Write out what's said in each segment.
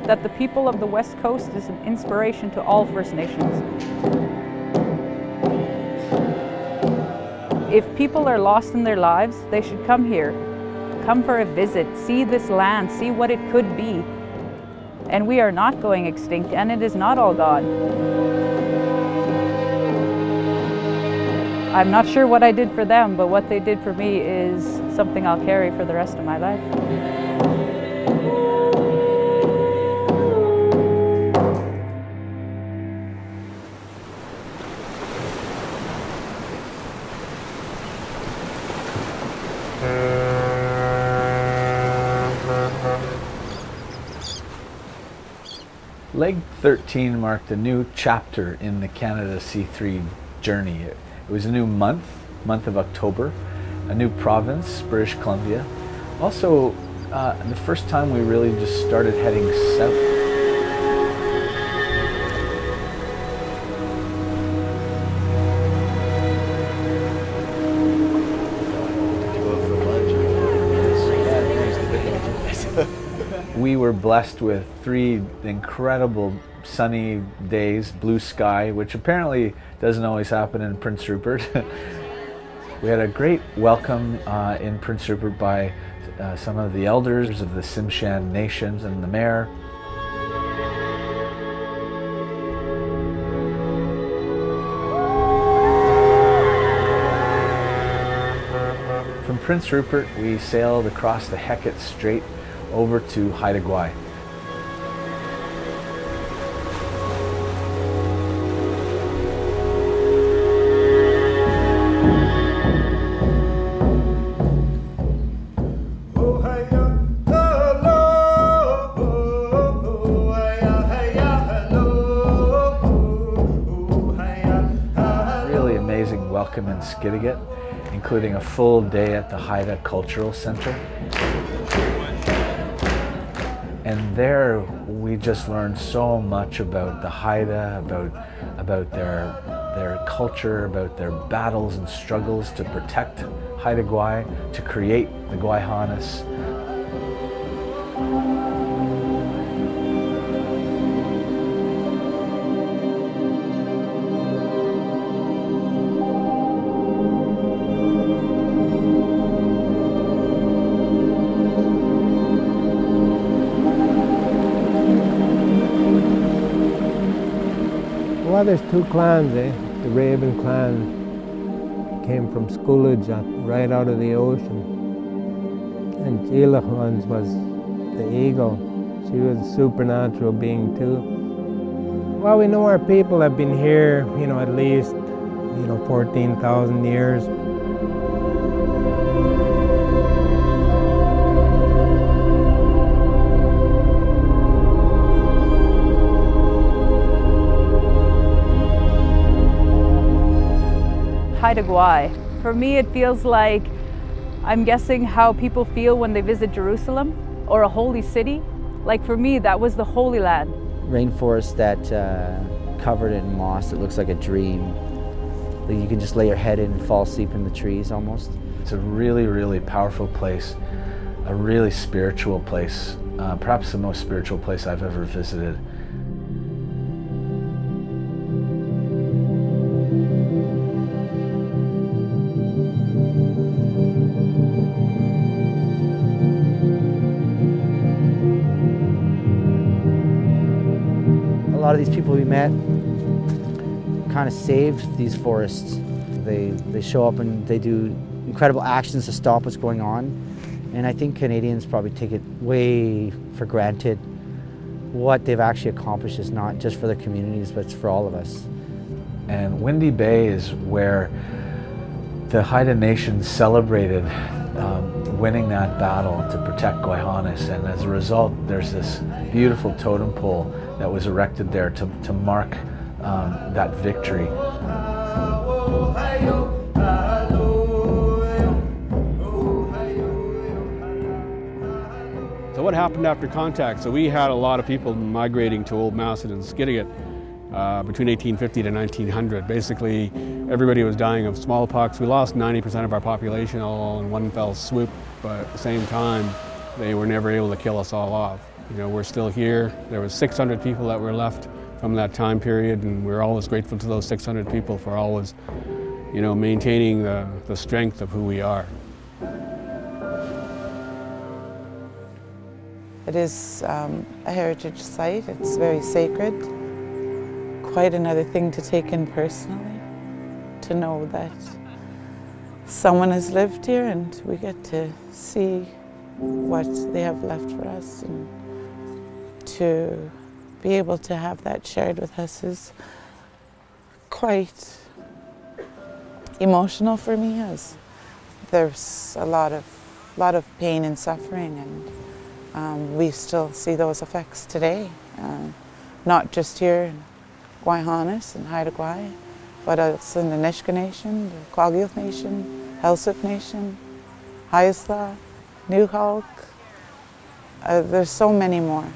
that the people of the West Coast is an inspiration to all First Nations. If people are lost in their lives, they should come here. Come for a visit, see this land, see what it could be. And we are not going extinct, and it is not all gone. I'm not sure what I did for them, but what they did for me is something I'll carry for the rest of my life. Leg 13 marked a new chapter in the Canada C3 journey. It was a new month of October, a new province, British Columbia. Also, the first time we really just started heading south. We were blessed with 3 incredible sunny days, blue sky, which apparently doesn't always happen in Prince Rupert. We had a great welcome in Prince Rupert by some of the elders of the Tsimshian Nations and the mayor. From Prince Rupert, we sailed across the Hecate Strait over to Haida. Really amazing welcome in Gitga'at, including a full day at the Haida Cultural Center. And there we just learned so much about the Haida, about their culture, about their battles and struggles to protect Haida Gwaii, to create the Gwaii. Well, there's 2 clans, The Raven clan came from Schoolage right out of the ocean. And Xai'xais was the eagle. She was a supernatural being too. Well, we know our people have been here, at least, 14,000 years. Haida Gwaii. For me, it feels like I'm guessing how people feel when they visit Jerusalem or a holy city. Like for me, that was the Holy Land. Rainforest that covered in moss. It looks like a dream. Like you can just lay your head in and fall asleep in the trees almost. It's a really, really powerful place, a really spiritual place, perhaps the most spiritual place I've ever visited. A lot of these people we met kind of saved these forests. They show up and they do incredible actions to stop what's going on. And I think Canadians probably take it way for granted. What they've actually accomplished is not just for their communities, but it's for all of us. And Windy Bay is where the Haida Nation celebrated winning that battle to protect Gwaii, and as a result there's this beautiful totem pole that was erected there to mark that victory. So what happened after contact? So we had a lot of people migrating to Old Macedon's Gitga'at between 1850 to 1900. Basically, everybody was dying of smallpox. We lost 90% of our population all in one fell swoop, but at the same time, they were never able to kill us all off. You know, we're still here. There was 600 people that were left from that time period, and we're always grateful to those 600 people for always, you know, maintaining the strength of who we are. It is a heritage site. It's very sacred. Quite another thing to take in personally, to know that someone has lived here and we get to see what they have left for us, and to be able to have that shared with us is quite emotional for me, as there's a lot of pain and suffering, and we still see those effects today, not just here in Xai'xais and Haida, but also in the Nation Nation, the Gitga'at Nation, Heiltsuk Nation, Haida, New Heiltsuk. There's so many more.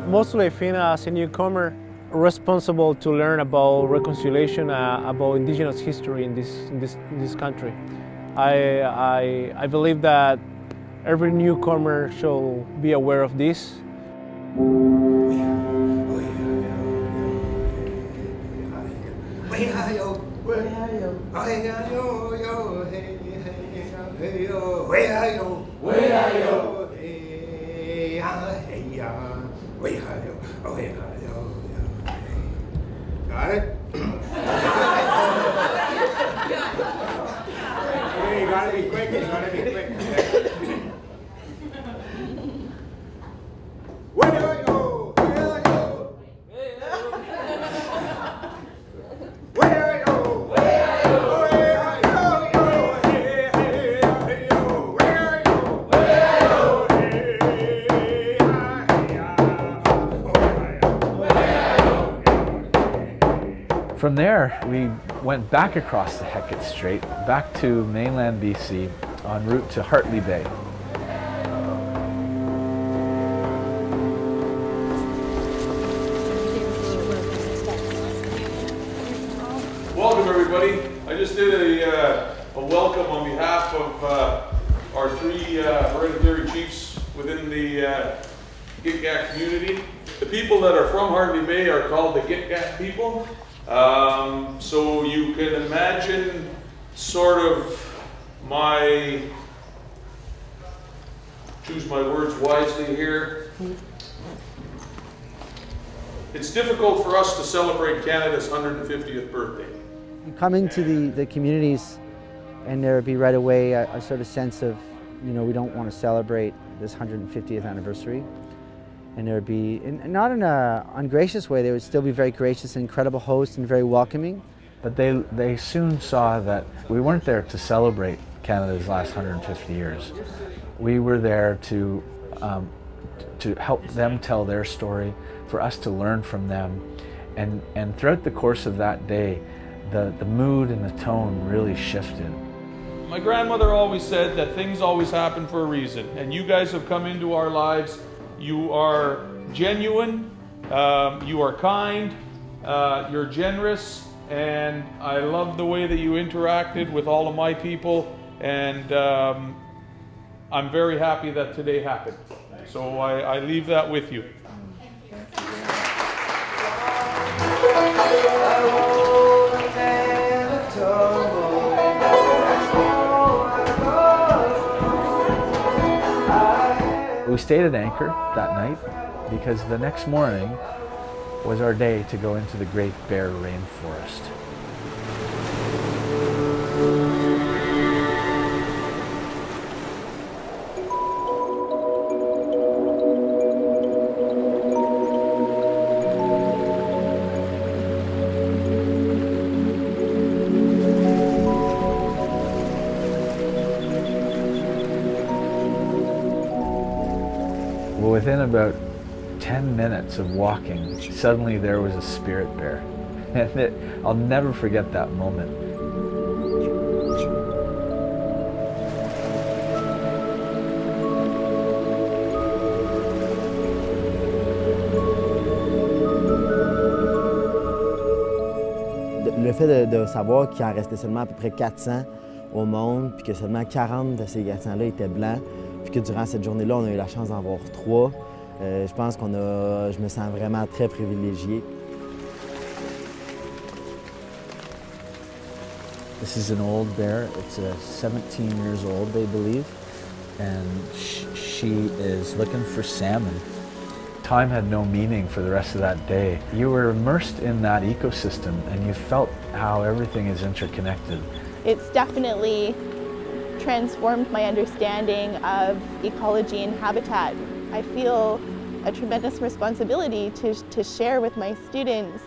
Mostly I feel as a newcomer responsible to learn about reconciliation, about indigenous history in this country. I believe that every newcomer should be aware of this. Got it? You gotta be quick, you gotta be quick. From there, we went back across the Hecate Strait, back to mainland BC, en route to Hartley Bay. Welcome everybody. I just did a welcome on behalf of our three hereditary chiefs within the Gitga'at community. The people that are from Hartley Bay are called the Gitga'at people. So you can imagine sort of choose my words wisely here. It's difficult for us to celebrate Canada's 150th birthday. You come into the communities and there would be right away a sort of sense of, you know, we don't want to celebrate this 150th anniversary. And there would be, not in an ungracious way, they would still be very gracious and incredible hosts and very welcoming. But they soon saw that we weren't there to celebrate Canada's last 150 years. We were there to help them tell their story, for us to learn from them. And throughout the course of that day, the mood and the tone really shifted. My grandmother always said that things always happen for a reason, and you guys have come into our lives. You are genuine, you are kind, you're generous, and I love the way that you interacted with all of my people, and I'm very happy that today happened. So I leave that with you. We stayed at anchor that night because the next morning was our day to go into the Great Bear Rainforest. Well, within about 10 minutes of walking, suddenly there was a spirit bear. And I'll never forget that moment. Le fait de savoir qu'il en restait seulement à peu près 400 au monde, puis que seulement 40 de ces garçons-là étaient blancs, puis que durant cette journée-là, on a eu la chance d'en voir 3. Je pense je me sens vraiment très privilégié. This is an old bear. It's 17 years old, they believe, and she is looking for salmon. Time had no meaning for the rest of that day. You were immersed in that ecosystem and you felt how everything is interconnected. It's definitely transformed my understanding of ecology and habitat. I feel a tremendous responsibility to share with my students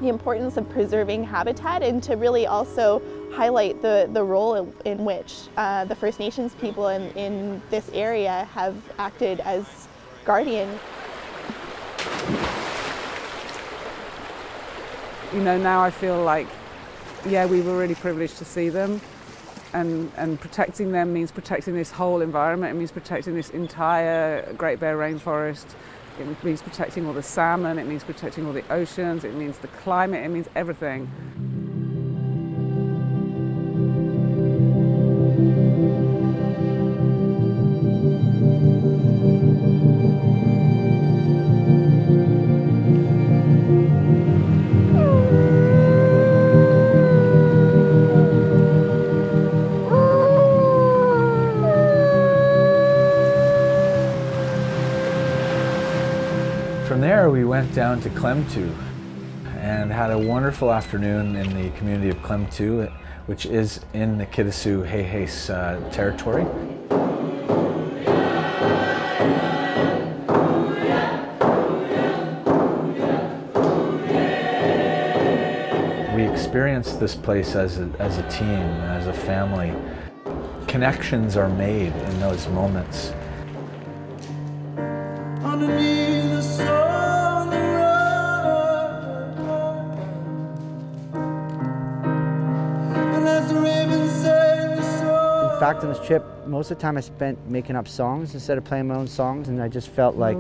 the importance of preserving habitat and to really also highlight the role in which the First Nations people in this area have acted as guardians. You know, now I feel like, yeah, we were really privileged to see them, and protecting them means protecting this whole environment. It means protecting this entire Great Bear Rainforest. It means protecting all the salmon, it means protecting all the oceans, it means the climate, it means everything. From there, we went down to Klemtu and had a wonderful afternoon in the community of Klemtu, which is in the Kitasoo Xai'xais territory. We experienced this place as a team, as a family. Connections are made in those moments. In fact, on this trip, most of the time I spent making up songs instead of playing my own songs, and I just felt like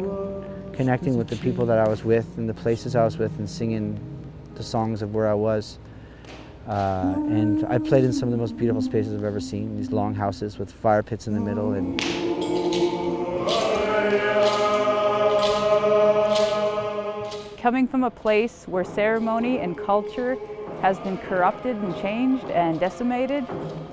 connecting with the people that I was with and the places I was with and singing the songs of where I was. And I played in some of the most beautiful spaces I've ever seen, these long houses with fire pits in the middle. And coming from a place where ceremony and culture has been corrupted and changed and decimated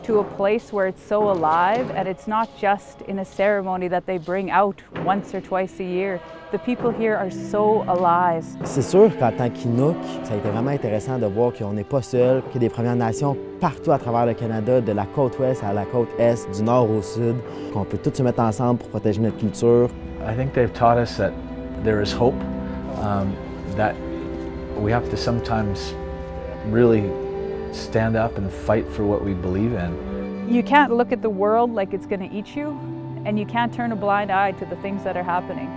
to a place where it's so alive, and it's not just in a ceremony that they bring out once or twice a year. The people here are so alive. C'est sûr qu'en tant qu'Inuk, ça a été vraiment intéressant de voir qu'on n'est pas seul, qu'il y a des Premières Nations partout à travers le Canada, de la côte ouest à la côte est, du nord au sud, qu'on peut tous se mettre ensemble pour protéger notre culture. I think they've taught us that there is hope, that we have to sometimes really stand up and fight for what we believe in. You can't look at the world like it's going to eat you, and you can't turn a blind eye to the things that are happening.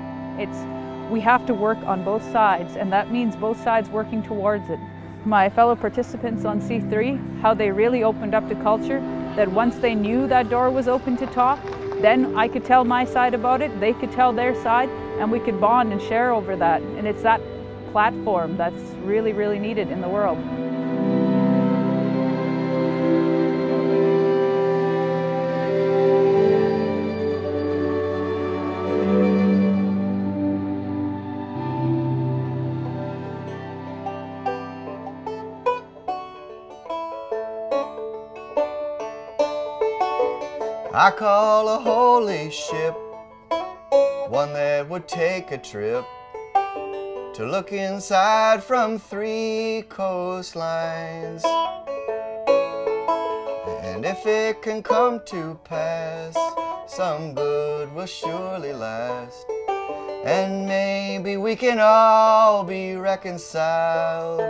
We have to work on both sides, and that means both sides working towards it. My fellow participants on C3, how they really opened up to culture, that once they knew that door was open to talk, then I could tell my side about it, they could tell their side, and we could bond and share over that. And it's that platform that's really, really needed in the world. I call a holy ship, one that would take a trip to look inside from 3 coastlines. And if it can come to pass, some good will surely last. And maybe we can all be reconciled.